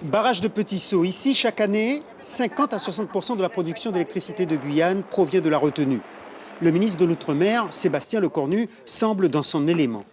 Barrage de Petit Saut. Ici, chaque année, 50 à 60% de la production d'électricité de Guyane provient de la retenue. Le ministre de l'Outre-mer, Sébastien Lecornu, semble dans son élément.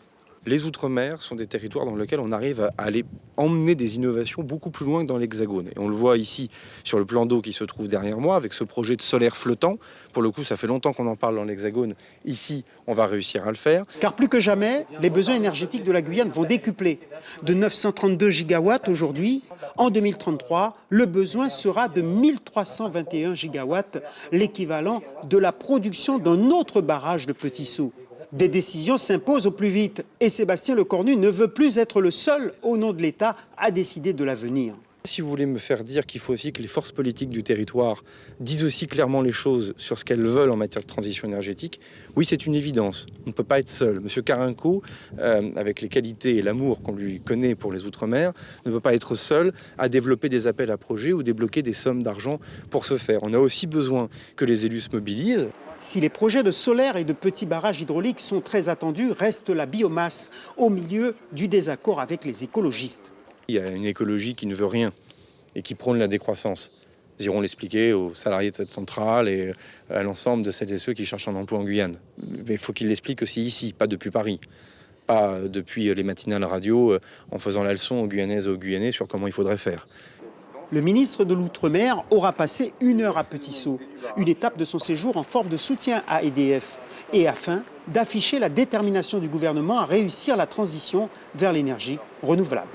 Les Outre-mer sont des territoires dans lesquels on arrive à aller emmener des innovations beaucoup plus loin que dans l'Hexagone. Et on le voit ici sur le plan d'eau qui se trouve derrière moi avec ce projet de solaire flottant. Pour le coup, ça fait longtemps qu'on en parle dans l'Hexagone. Ici, on va réussir à le faire. Car plus que jamais, les besoins énergétiques de la Guyane vont décupler. De 932 gigawatts aujourd'hui, en 2033, le besoin sera de 1321 gigawatts, l'équivalent de la production d'un autre barrage de Petit Saut. Des décisions s'imposent au plus vite et Sébastien Lecornu ne veut plus être le seul, au nom de l'État, à décider de l'avenir. Si vous voulez me faire dire qu'il faut aussi que les forces politiques du territoire disent aussi clairement les choses sur ce qu'elles veulent en matière de transition énergétique, oui, c'est une évidence. On ne peut pas être seul. Monsieur Carinco, avec les qualités et l'amour qu'on lui connaît pour les Outre-mer, ne peut pas être seul à développer des appels à projets ou débloquer des sommes d'argent pour ce faire. On a aussi besoin que les élus se mobilisent. Si les projets de solaire et de petits barrages hydrauliques sont très attendus, reste la biomasse au milieu du désaccord avec les écologistes. Il y a une écologie qui ne veut rien et qui prône la décroissance. Nous irons l'expliquer aux salariés de cette centrale et à l'ensemble de celles et ceux qui cherchent un emploi en Guyane. Mais il faut qu'ils l'expliquent aussi ici, pas depuis Paris. Pas depuis les matinales radio en faisant la leçon aux Guyanaises et aux Guyanais sur comment il faudrait faire. Le ministre de l'Outre-mer aura passé 1 heure à Petit Saut, une étape de son séjour en forme de soutien à EDF, et afin d'afficher la détermination du gouvernement à réussir la transition vers l'énergie renouvelable.